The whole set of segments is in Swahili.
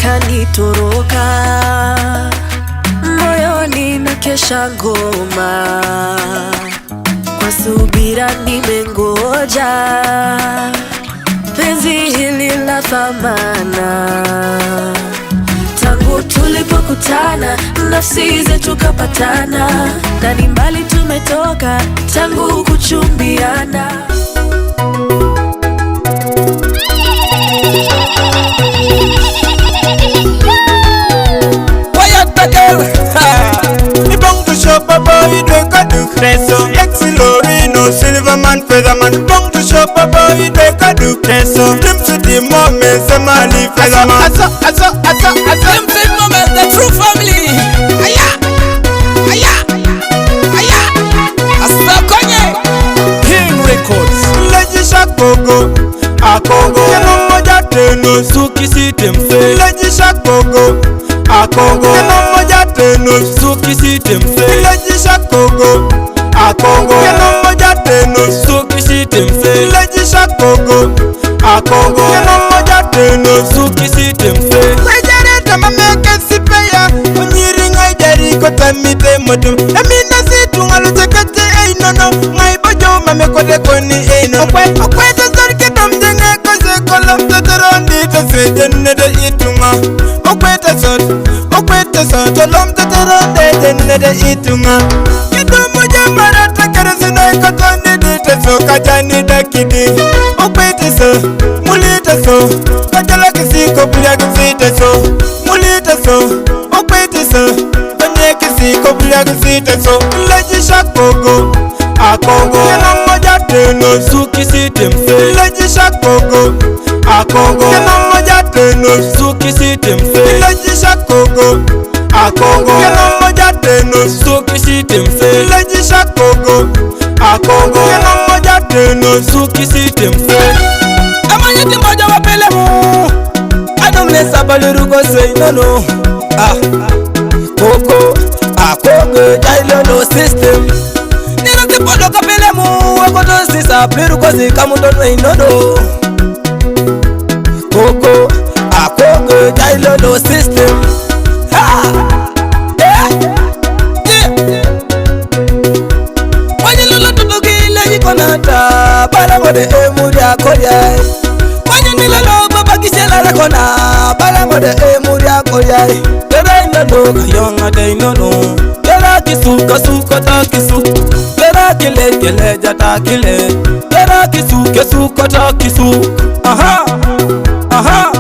Kanitoroka moyoni na kesha ngoma, kwa subira nimengoja penzi hili la thamana. Tangu tulipokutana nafsi zetu kapatana, na ni mbali tumetoka tangu kuchumbiana. Silverman, Featherman, bong to shop, papa, we take a do so. Them to the moment, the money, Featherman. Them to the moment, the true family. Aya, aya, aya. Asakonye. King Records. Legisha Kogo, Akogo. Keno moja teno, suki si temfe. Legisha Kogo, Akogo. Keno moja teno, suki si temfe. Legisha Kogo, Akogo. Keno moja teno, suki si temfe. Legisha Kogo, Akogo. Keno moja teno, suki si temfe. Wejere tama meke sipeya, unyiri ngai jari kota mite modum. Amina si tungalu chekete ei nono, ngai bojo mame kode koni ei nono. Okwe tazor ke dom jenge kose kolom tatarondi tase jenne de itunga. Okwe tazor tolom tatarondi jenne de itunga. Kidumu jambara takara sinai katoni di taso kajani dakidi. Okwe taso, muli taso, kajala kisi kopulya kisi taso. Muli taso, okwe taso, kanye kisi kopulya kisi taso. Legisha Kogo, Akogo. Keno moja teno, suki si temfe. Legisha Kogo, Akogo. Keno moja teno, suki si temfe. Legisha Kogo, Akogo. Keno moja teno, suki si temfe. Legisha Kogo, Akogo. Keno moja teno, suki si temfe. Amanyeti moja wapele mu. Adomlesa balurugo say no. Kogo, Akogo, jailo no system. Nina se podo kapele mu. Akoto sisa balurugo say kamundo no. Kogo, Akogo, jailo no system. Konata bala ngode emuria koryai wanyu nilalo baba kisela rakona bala ngode emuria koryai tera inano kayonga de inono tera kisuka suka ta kisu tera kile kile jata kile tera kisuka suka ta kisu aha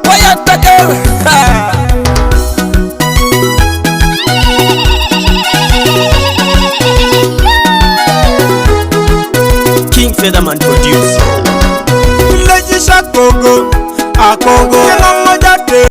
waya takel Featherman produce. Lejisha Kogo, Akogo, Keno moja tena.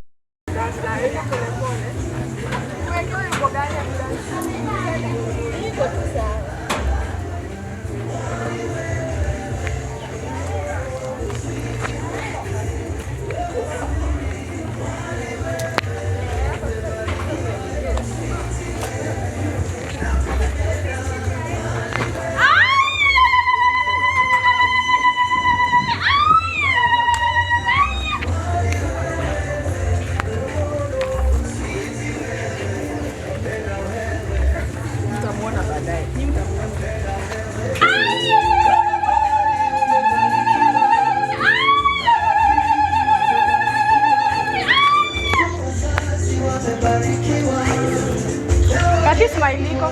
Kati smile iko.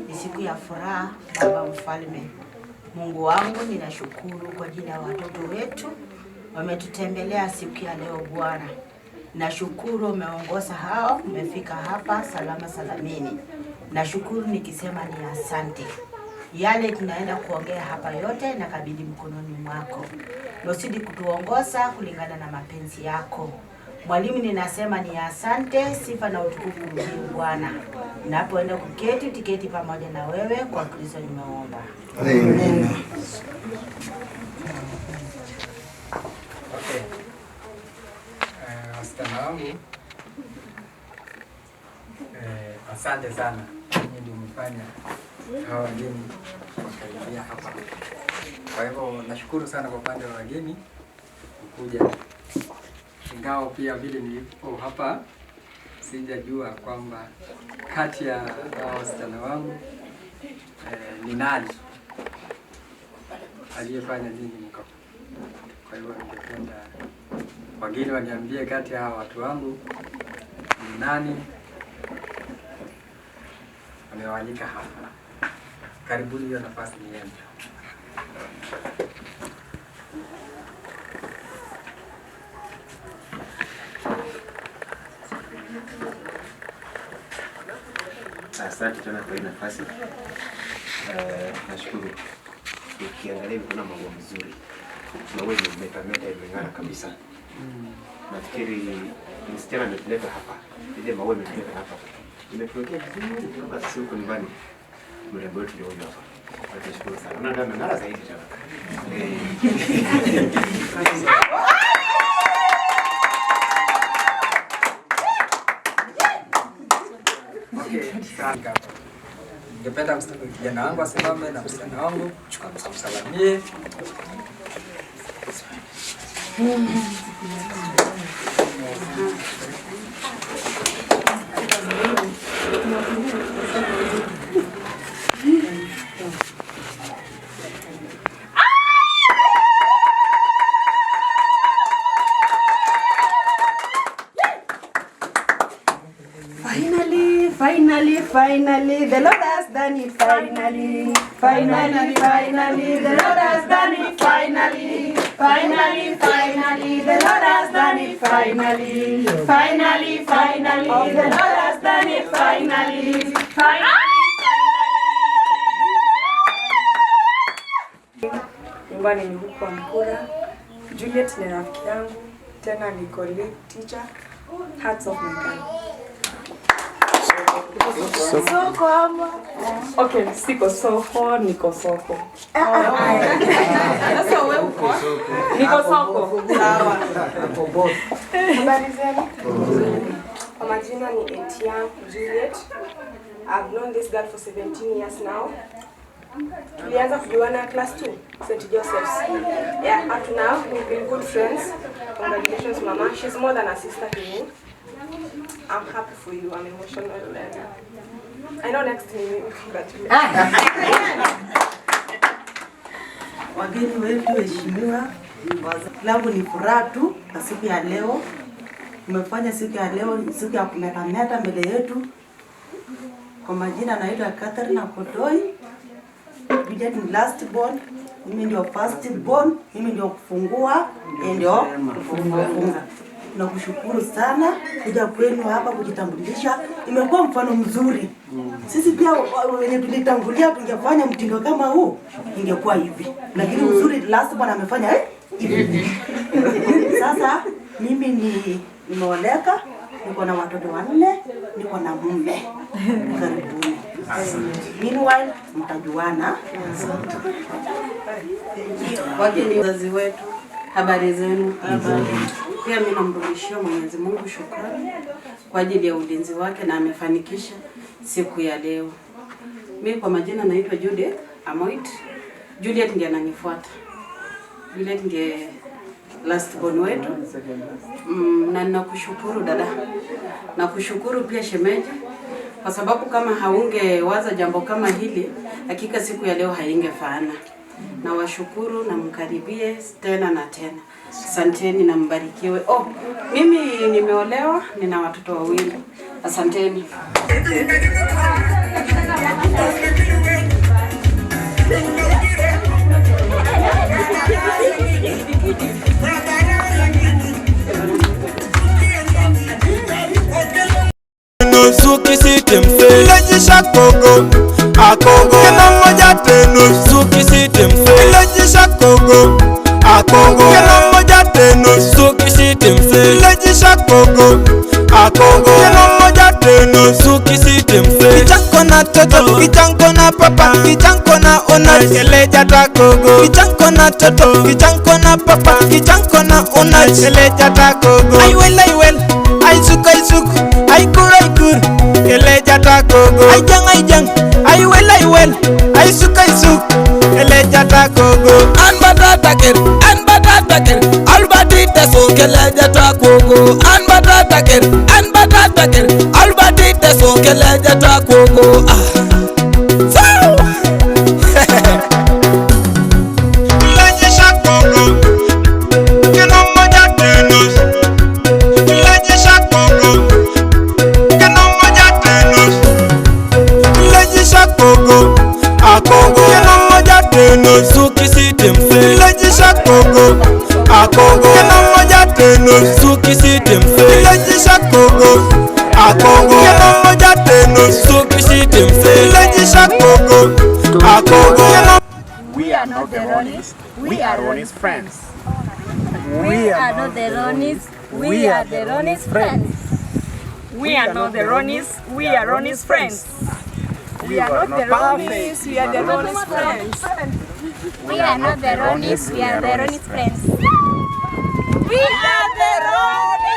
Ni siku ya furaha, Baba Mfalme. Mungu wangu, ninashukuru kwa ajili ya watoto wetu wametutembelea siku ya leo Bwana. Nashukuru umeongoza hao, umefika hapa salama salamini. Nashukuru nikisema ni asante. Yale tunaenda kuongea hapa yote nakabidhi mkononi mwako. Usidi kutuongoza kulingana na mapenzi yako. Mwalimu, ninasema ni asante, sifa na utukufu mjini Bwana. Ninapoenda kuketi, tiketi pamoja na wewe kwa Kristo nimeomba. Amen. Okay. Wasichana wangu, asante sana. Ninyi ndio mmefanya hawa wageni wakaribia hapa. Kwa hivyo nashukuru sana kwa upande wa wageni kuja. Ingawa pia vile nilipo hapa sijajua kwamba kati ya wasichana wangu ni nani aliyefanya nini mko. Kwa hivyo ningependa wageni waniambie kati ya watu wangu ni nani amewalika hapa. Karibuni, hiyo nafasi ni yenu. Asante tena kwa hii nafasi. Nashukuru. Ukiangalia kuna mambo mazuri. Mawe yametameta imeng'ara kabisa. Nafikiri msichana ametuleta hapa. Ile mawe yametuleta hapa. Imetuwekea vizuri kama sisi huko nyumbani. Mrembo wetu ndio hapa. Nashukuru sana. Na ndio ameng'ara zaidi tena. Ningependa kijana wangu asimame na msichana wangu msalimie. Finally, the Lord has done it. Finally, the Lord has done it. Finally, the Lord has done it. Finally, the Lord has done it. Finally. Nyumbani ni huko Mkura. Juliet ni rafiki yangu, tena ni colleague teacher. Hearts of my God. Soko ama? Okay, siko soko, niko soko. Sasa wewe uko? Niko soko. Sawa. Habari zenu? Kwa majina ni Etienne Juliet. I've known this girl for 17 years now. Tulianza kujuana class 2, St. Joseph's. Yeah, up to now we've been good friends. Congratulations, Mama. She's more than a sister to me. I'm happy for you. I'm emotional. I know next time you congratulate. Wageni wetu heshimiwa, langu ni furaha tu kwa siku ya leo. Umefanya siku ya leo siku ya kumetameta mbele yetu. Kwa majina naitwa Catherine Akotoi. Juliet ni last born, mimi ndio first born, mimi ndio kufungua, ndio kufunga. Nakushukuru sana kuja kwenu hapa kujitambulisha. Imekuwa mfano mzuri. Sisi pia wenye tulitangulia tungefanya mtindo kama huu, ingekuwa hivi. Lakini uzuri last born amefanya hivi. Sasa mimi nimeoleka, niko na watoto 4, niko na mume. Karibuni. Meanwhile, mtajuana. Wageni wazazi wetu, habari zenu? Pia mimi namrudishia Mwenyezi Mungu shukrani kwa ajili ya ulinzi wake na amefanikisha. siku ya leo. Mimi kwa majina naitwa Judith Amoit. Juliet ndiye ananifuata. Juliet ndiye last born wetu. Na ninakushukuru dada. Nakushukuru pia shemeji kwa sababu kama haungewaza jambo kama hili, hakika siku ya leo haingefana. Na washukuru na mkaribie tena na tena. Asanteni na mbarikiwe. Mimi nimeolewa, nina watoto wawili. Asanteni. Suki system lejisha kogo akogo kena moja teno suki system lejisha kogo akogo kena moja teno suki system lejisha kogo akogo kena moja teno suki system kichanko na toto kichanko na papa kichanko na ona keleja takogo kichanko na toto kichanko na papa kichanko na ona keleja takogo ai well ai suka ai kur keleja takogo ai jang ai well ai suka keleja takogo an batata ker albati taso keleja takogo an batata ker albati taso keleja takogo suki system lejisha kogo akogo kena moja teno suki system lejisha kogo akogo kena moja teno suki system lejisha kogo akogo kena. We are not the Ronies, we are Ronies friends. We are not the Ronies, we are the Ronies friends. We are not the Ronies, we are Ronies friends. We are not the Ronies, we are the Ronies friends. We are not the Ronies, we are the Ronies friends. We are the Ronies!